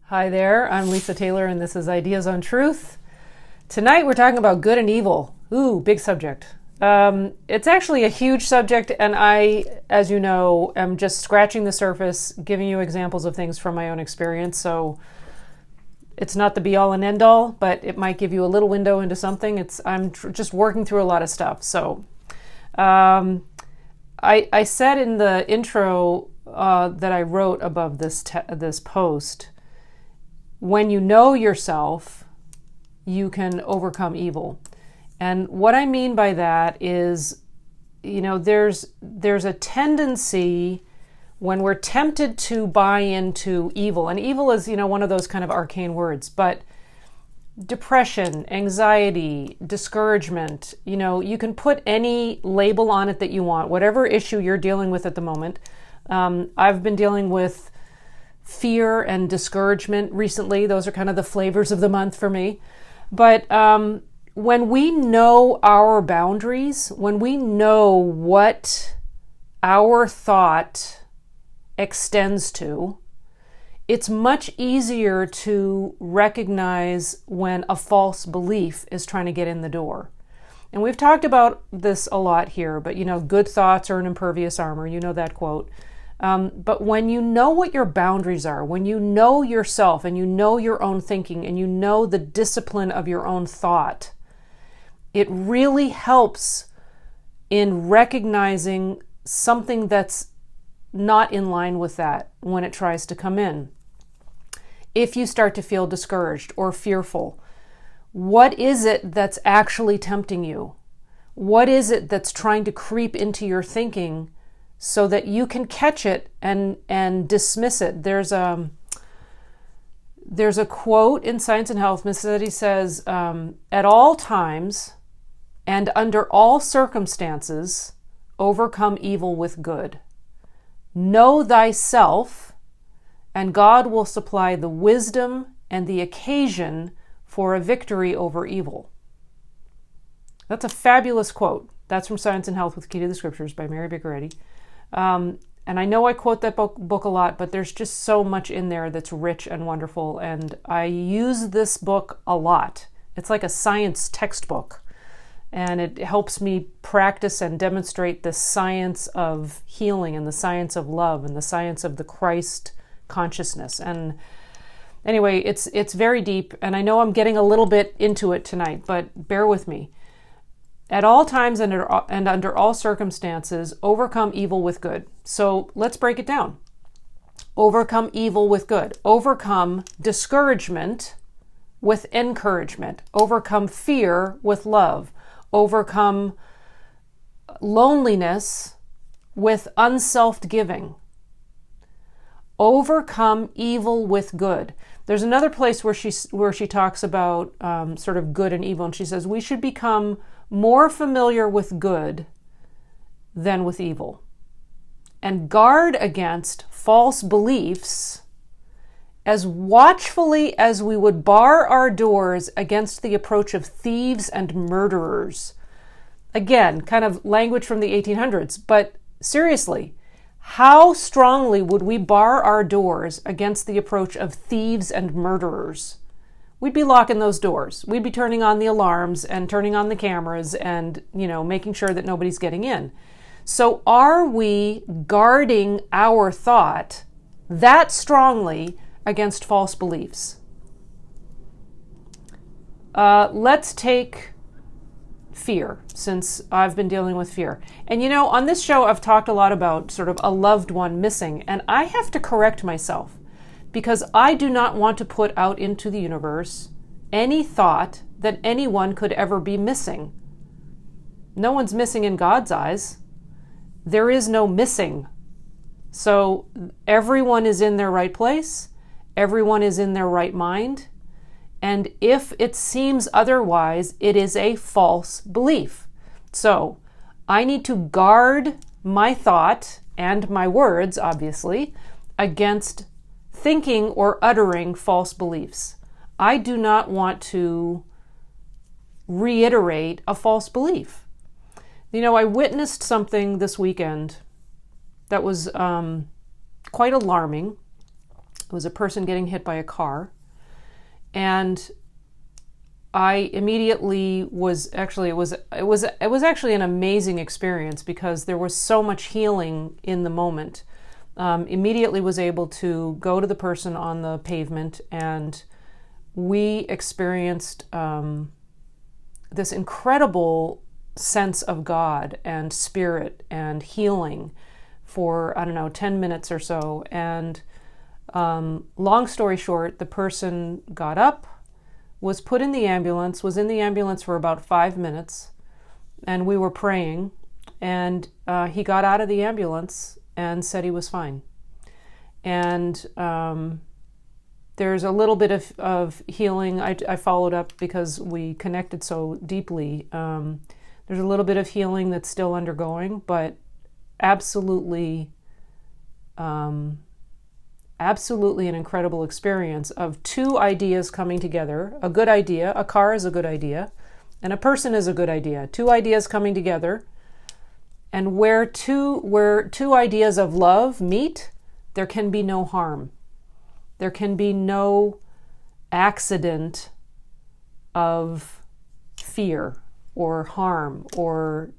Hi there, I'm Lisa Taylor and this is Ideas on Truth. Tonight we're talking about good and evil. Ooh, big subject. It's actually a huge subject and I, as you know, am just scratching the surface, giving you examples of things from my own experience. So it's not the be all and end all, but it might give you a little window into something. I'm just working through a lot of stuff. So I said in the intro that I wrote above this post, when you know yourself, you can overcome evil. And what I mean by that is, there's a tendency when we're tempted to buy into evil, and evil is, one of those kind of arcane words, but depression, anxiety, discouragement, you can put any label on it that you want, whatever issue you're dealing with at the moment. I've been dealing with fear and discouragement recently. Those are kind of the flavors of the month for me. But when we know our boundaries, when we know what our thought extends to, it's much easier to recognize when a false belief is trying to get in the door. And we've talked about this a lot here, but good thoughts are an impervious armor. You know that quote. But when you know what your boundaries are, when you know yourself and you know your own thinking and you know the discipline of your own thought, it really helps in recognizing something that's not in line with that when it tries to come in. If you start to feel discouraged or fearful, what is it that's actually tempting you? What is it that's trying to creep into your thinking so that you can catch it and dismiss it? There's a quote in Science and Health. Metaphysically says, at all times and under all circumstances, overcome evil with good. Know thyself, and God will supply the wisdom and the occasion for a victory over evil. That's a fabulous quote. That's from Science and Health with Key to the Scriptures by Mary Bicaretti. And I know I quote that book a lot, but there's just so much in there that's rich and wonderful. And I use this book a lot. It's like a science textbook. And it helps me practice and demonstrate the science of healing and the science of love and the science of the Christ consciousness. And anyway, it's very deep. And I know I'm getting a little bit into it tonight, but bear with me. At all times and under all circumstances, overcome evil with good. So let's break it down. Overcome evil with good. Overcome discouragement with encouragement. Overcome fear with love. Overcome loneliness with unselfed giving. Overcome evil with good. There's another place where she talks about sort of good and evil, and she says we should become more familiar with good than with evil, and guard against false beliefs as watchfully as we would bar our doors against the approach of thieves and murderers. Again, kind of language from the 1800s, but seriously, how strongly would we bar our doors against the approach of thieves and murderers? We'd be locking those doors. We'd be turning on the alarms and turning on the cameras and, making sure that nobody's getting in. So are we guarding our thought that strongly against false beliefs? Let's take fear, since I've been dealing with fear. And on this show, I've talked a lot about sort of a loved one missing, and I have to correct myself because I do not want to put out into the universe any thought that anyone could ever be missing. No one's missing in God's eyes. There is no missing. So everyone is in their right place. Everyone is in their right mind. And if it seems otherwise, it is a false belief. So I need to guard my thought and my words, obviously, against thinking or uttering false beliefs. I do not want to reiterate a false belief. I witnessed something this weekend that was quite alarming. It was a person getting hit by a car. And I immediately was actually, it was actually an amazing experience because there was so much healing in the moment. Immediately was able to go to the person on the pavement, and we experienced this incredible sense of God and spirit and healing for, 10 minutes or so. And long story short, the person got up, was put in the ambulance, was in the ambulance for about 5 minutes, and we were praying, and he got out of the ambulance and said he was fine. And there's a little bit of healing. I followed up because we connected so deeply. There's a little bit of healing that's still undergoing, but absolutely an incredible experience of two ideas coming together. A good idea, a car is a good idea, and a person is a good idea. Two ideas coming together, and where two ideas of love meet, there can be no harm. There can be no accident of fear or harm or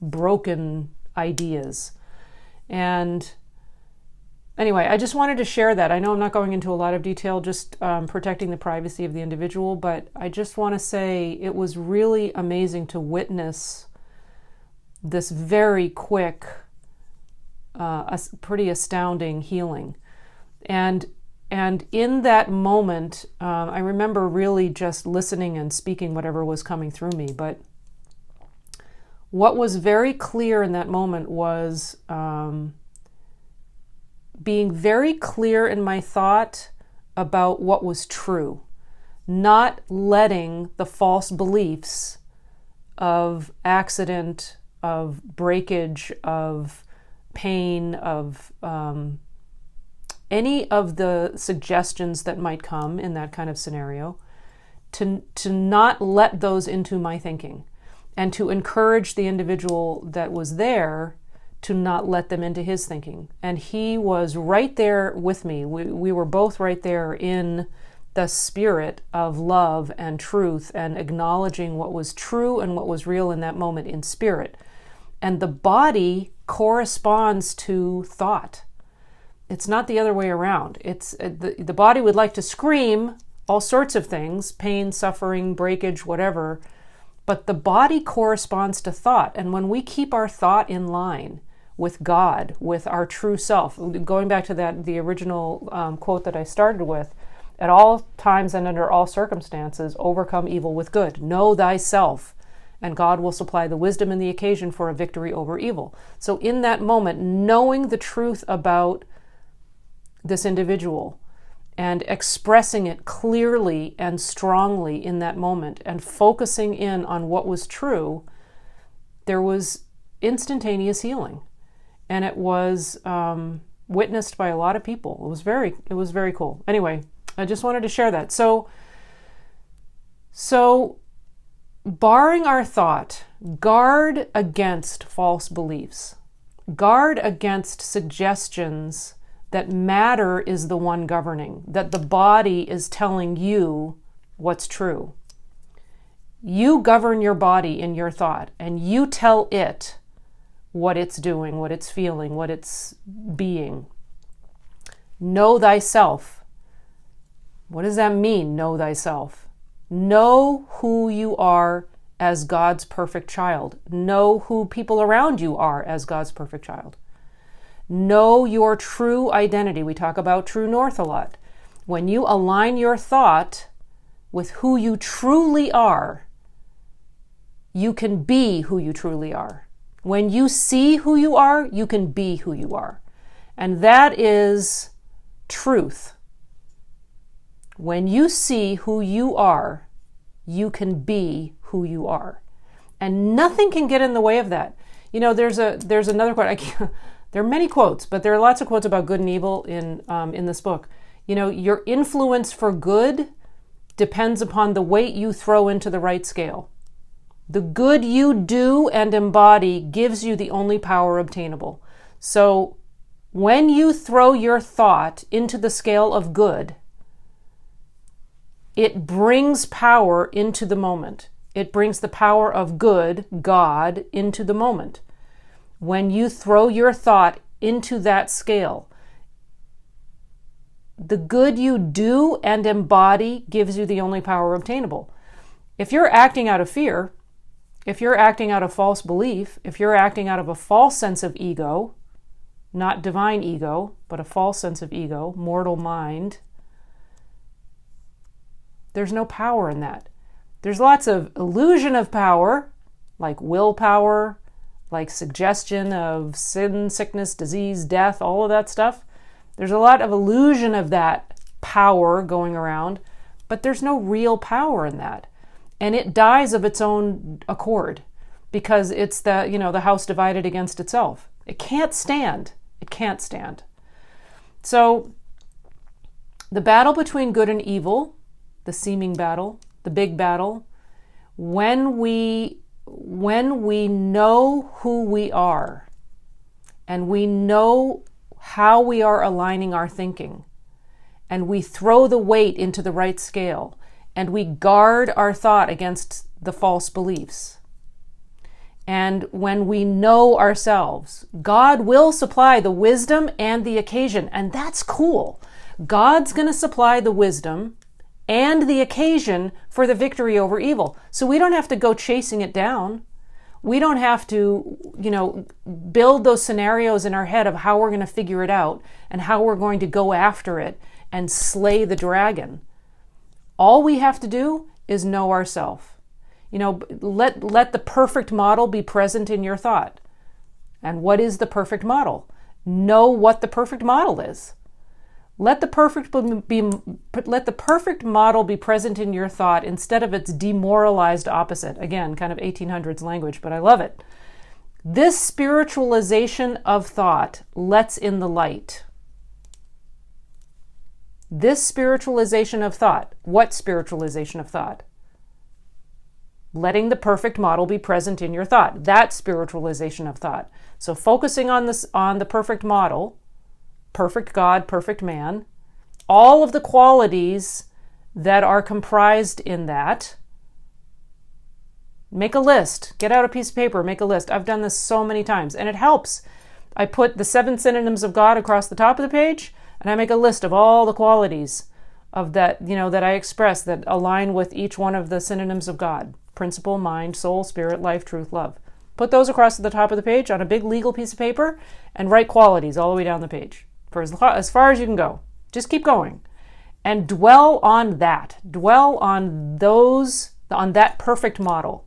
broken ideas. And anyway, I just wanted to share that. I know I'm not going into a lot of detail, just protecting the privacy of the individual, but I just want to say it was really amazing to witness this very quick, pretty astounding healing. And in that moment, I remember really just listening and speaking whatever was coming through me. But what was very clear in that moment was being very clear in my thought about what was true, not letting the false beliefs of accident, of breakage, of pain, of any of the suggestions that might come in that kind of scenario, to not let those into my thinking, and to encourage the individual that was there to not let them into his thinking. And he was right there with me. We were both right there in the spirit of love and truth and acknowledging what was true and what was real in that moment in spirit. And the body corresponds to thought. It's not the other way around. It's the body would like to scream all sorts of things, pain, suffering, breakage, whatever, but the body corresponds to thought. And when we keep our thought in line with God, with our true self, going back to the original quote that I started with, at all times and under all circumstances, overcome evil with good. Know thyself, and God will supply the wisdom and the occasion for a victory over evil. So in that moment, knowing the truth about this individual and expressing it clearly and strongly in that moment and focusing in on what was true, there was instantaneous healing. And it was witnessed by a lot of people. It was very cool. Anyway, I just wanted to share that. So barring our thought, guard against false beliefs. Guard against suggestions that matter is the one governing, that the body is telling you what's true. You govern your body in your thought, and you tell it what it's doing, what it's feeling, what it's being. Know thyself. What does that mean, know thyself? Know who you are as God's perfect child. Know who people around you are as God's perfect child. Know your true identity. We talk about true north a lot. When you align your thought with who you truly are, you can be who you truly are. When you see who you are, you can be who you are. And that is truth. When you see who you are, you can be who you are. And nothing can get in the way of that. You know, there's another quote. There are many quotes, but there are lots of quotes about good and evil in this book. You know, your influence for good depends upon the weight you throw into the right scale. The good you do and embody gives you the only power obtainable. So When you throw your thought into the scale of good, it brings power into the moment. It brings the power of good, God, into the moment. When you throw your thought into that scale, the good you do and embody gives you the only power obtainable. If you're acting out of fear, if you're acting out of false belief, if you're acting out of a false sense of ego, not divine ego, but a false sense of ego, mortal mind, there's no power in that. There's lots of illusion of power, like willpower, like suggestion of sin, sickness, disease, death, all of that stuff. There's a lot of illusion of that power going around, but there's no real power in that. And it dies of its own accord because it's the house divided against itself. It can't stand. It can't stand. So the battle between good and evil, the seeming battle, the big battle, when we know who we are and we know how we are aligning our thinking, and we throw the weight into the right scale, and we guard our thought against the false beliefs. And when we know ourselves, God will supply the wisdom and the occasion, and that's cool. God's going to supply the wisdom and the occasion for the victory over evil. So we don't have to go chasing it down. We don't have to, build those scenarios in our head of how we're going to figure it out and how we're going to go after it and slay the dragon. All we have to do is know ourselves. Let the perfect model be present in your thought. And what is the perfect model? Know what the perfect model is. Let the perfect model be present in your thought instead of its demoralized opposite. Again, kind of 1800s language, but I love it. This spiritualization of thought lets in the light. This spiritualization of thought. What spiritualization of thought? Letting the perfect model be present in your thought. That spiritualization of thought. So focusing on the perfect model, perfect God, perfect man, all of the qualities that are comprised in that. Make a list. Get out a piece of paper, make a list. I've done this so many times, and it helps. I put the 7 synonyms of God across the top of the page, and I make a list of all the qualities of that, that I express that align with each one of the synonyms of God. Principle, mind, soul, spirit, life, truth, love. Put those across the top of the page on a big legal piece of paper and write qualities all the way down the page for as far as you can go. Just keep going and dwell on that. Dwell on that perfect model.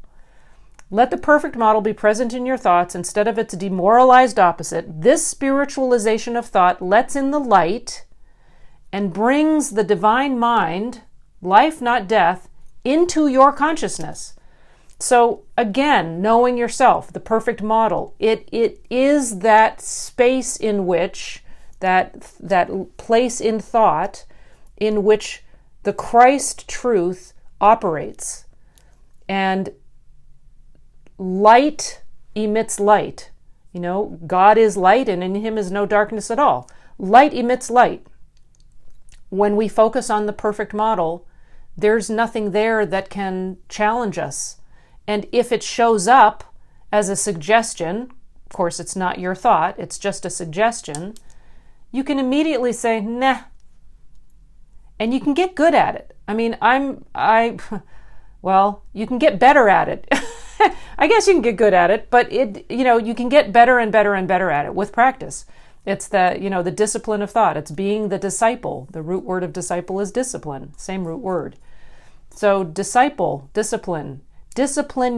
Let the perfect model be present in your thoughts instead of its demoralized opposite. This spiritualization of thought lets in the light and brings the divine mind, life not death, into your consciousness. So again, knowing yourself, the perfect model, it is that space in which, that place in thought in which the Christ truth operates. And light emits light. God is light and in him is no darkness at all. Light emits light. When we focus on the perfect model, there's nothing there that can challenge us. And if it shows up as a suggestion, of course it's not your thought, it's just a suggestion, you can immediately say, nah. And you can get good at it. You can get better at it. I guess you can get good at it, but you can get better and better and better at it with practice. It's the discipline of thought. It's being the disciple. The root word of disciple is discipline, same root word. So disciple, discipline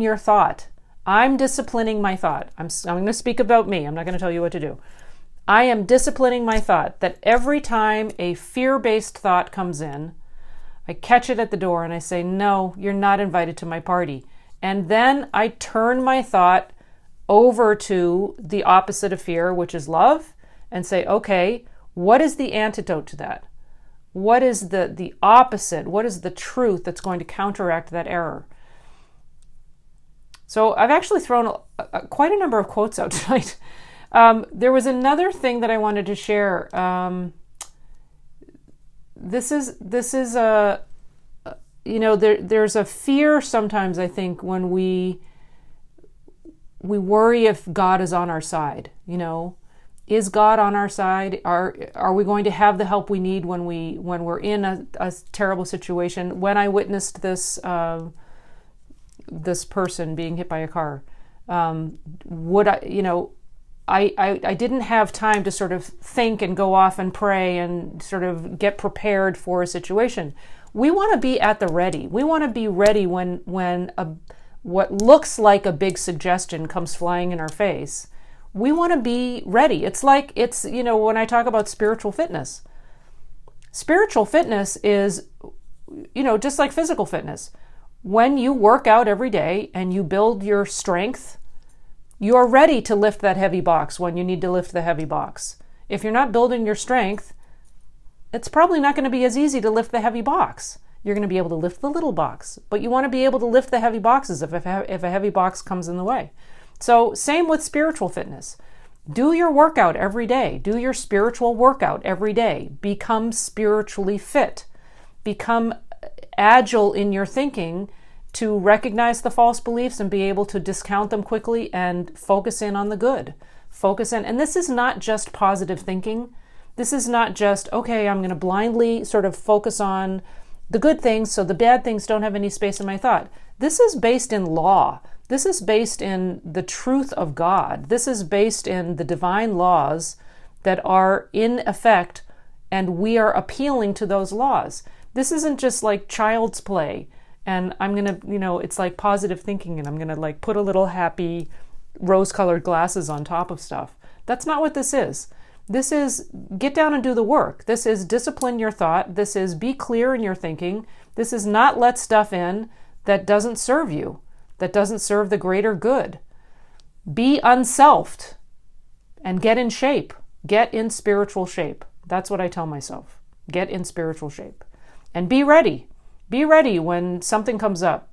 your thought. I'm disciplining my thought. I'm going to speak about me. I'm not going to tell you what to do. I am disciplining my thought that every time a fear-based thought comes in, I catch it at the door and I say, no, you're not invited to my party. And then I turn my thought over to the opposite of fear, which is love, and say, okay, what is the antidote to that? What is the opposite? What is the truth that's going to counteract that error? So I've actually thrown quite a number of quotes out tonight. There was another thing that I wanted to share. This is a, there's a fear sometimes, I think, when we worry if God is on our side. Is God on our side? Are we going to have the help we need when we're in a terrible situation? When I witnessed this this person being hit by a car, would I didn't have time to sort of think and go off and pray and sort of get prepared for a situation. We want to be at the ready. We want to be ready when what looks like a big suggestion comes flying in our face. We want to be ready. It's when I talk about spiritual fitness. Spiritual fitness is, just like physical fitness. When you work out every day and you build your strength, you're ready to lift that heavy box when you need to lift the heavy box. If you're not building your strength, it's probably not going to be as easy to lift the heavy box. You're going to be able to lift the little box, but you want to be able to lift the heavy boxes if a heavy box comes in the way. So same with spiritual fitness. Do your workout every day. Do your spiritual workout every day. Become spiritually fit. Become agile in your thinking to recognize the false beliefs and be able to discount them quickly and focus in on the good. And this is not just positive thinking. This is not just, okay, I'm going to blindly sort of focus on the good things so the bad things don't have any space in my thought. This is based in law. This is based in the truth of God. This is based in the divine laws that are in effect, and we are appealing to those laws. This isn't just like child's play, and I'm going to, it's like positive thinking, and I'm going to like put a little happy rose-colored glasses on top of stuff. That's not what this is. This is get down and do the work. This is discipline your thought. This is be clear in your thinking. This is not let stuff in that doesn't serve you, that doesn't serve the greater good. Be unselfed and get in shape. Get in spiritual shape. That's what I tell myself. Get in spiritual shape. And be ready. Be ready when something comes up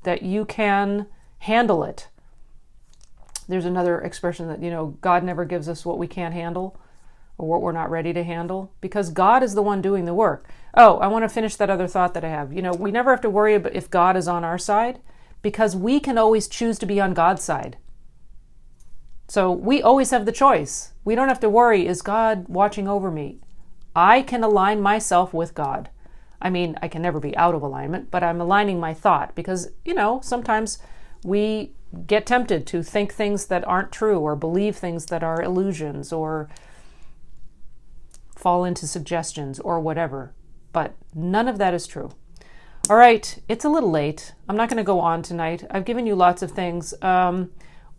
that you can handle it. There's another expression that, God never gives us what we can't handle or what we're not ready to handle, because God is the one doing the work. Oh, I want to finish that other thought that I have. We never have to worry about if God is on our side, because we can always choose to be on God's side. So we always have the choice. We don't have to worry, is God watching over me? I can align myself with God. I mean, I can never be out of alignment, but I'm aligning my thought because, sometimes we get tempted to think things that aren't true or believe things that are illusions or fall into suggestions or whatever. But none of that is true. All right, it's a little late. I'm not going to go on tonight. I've given you lots of things.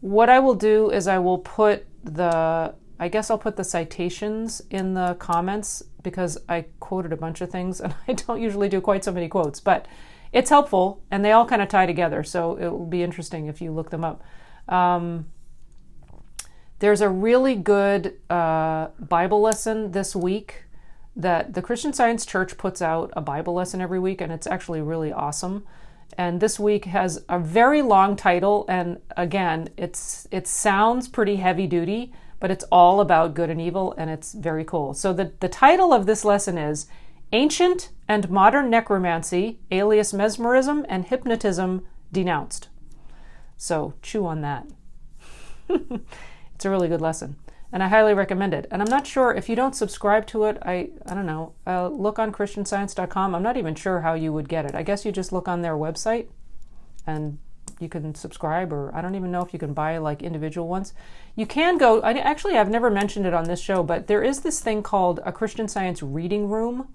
What I will do is I will put I'll put the citations in the comments because I quoted a bunch of things and I don't usually do quite so many quotes, but it's helpful and they all kind of tie together. So it will be interesting if you look them up. There's a really good Bible lesson this week that the Christian Science Church puts out a Bible lesson every week, and it's actually really awesome. And this week has a very long title, and again, it sounds pretty heavy duty, but it's all about good and evil, and it's very cool. So the title of this lesson is Ancient and Modern Necromancy, alias Mesmerism and Hypnotism Denounced. So chew on that. It's a really good lesson, and I highly recommend it. And I'm not sure, if you don't subscribe to it, I don't know, look on christianscience.com. I'm not even sure how you would get it. I guess you just look on their website and you can subscribe, or I don't even know if you can buy like individual ones. You can go, I've never mentioned it on this show, but there is this thing called a Christian Science reading room.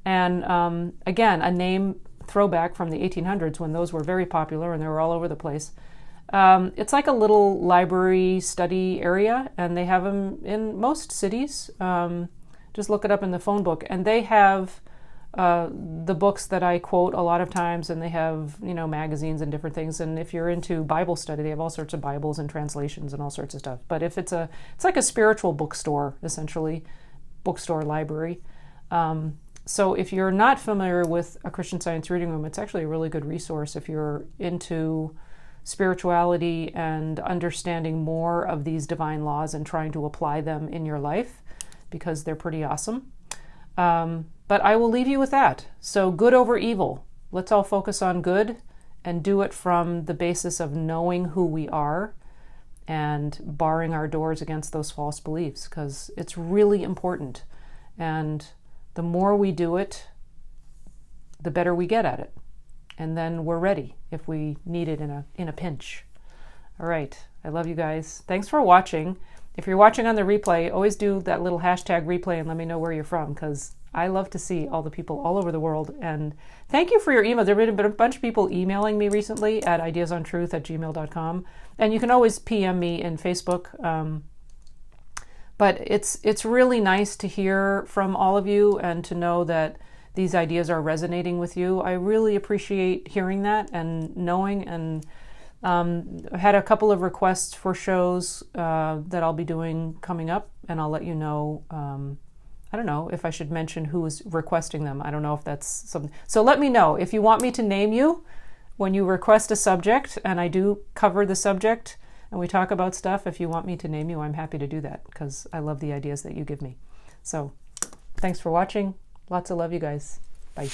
And again, a name throwback from the 1800s when those were very popular and they were all over the place. It's like a little library study area, and they have them in most cities. Just look it up in the phone book, and they have the books that I quote a lot of times, and they have magazines and different things. And if you're into Bible study, they have all sorts of Bibles and translations and all sorts of stuff. But if it's like a spiritual bookstore, essentially, bookstore library. So if you're not familiar with a Christian Science reading room, it's actually a really good resource if you're into spirituality and understanding more of these divine laws and trying to apply them in your life, because they're pretty awesome. But I will leave you with that. So good over evil. Let's all focus on good and do it from the basis of knowing who we are and barring our doors against those false beliefs, because it's really important. And the more we do it, the better we get at it. And then we're ready if we need it in a pinch. All right. I love you guys. Thanks for watching. If you're watching on the replay, always do that little hashtag replay and let me know where you're from, because I love to see all the people all over the world. And thank you for your email. There have been a bunch of people emailing me recently at ideasontruth@gmail.com. And you can always PM me in Facebook. But it's really nice to hear from all of you and to know that these ideas are resonating with you. I really appreciate hearing that and knowing. And I had a couple of requests for shows that I'll be doing coming up, and I'll let you know. I don't know if I should mention who is requesting them. I don't know if that's something. So let me know if you want me to name you when you request a subject, and I do cover the subject and we talk about stuff. If you want me to name you, I'm happy to do that, because I love the ideas that you give me. So thanks for watching. Lots of love, you guys. Bye.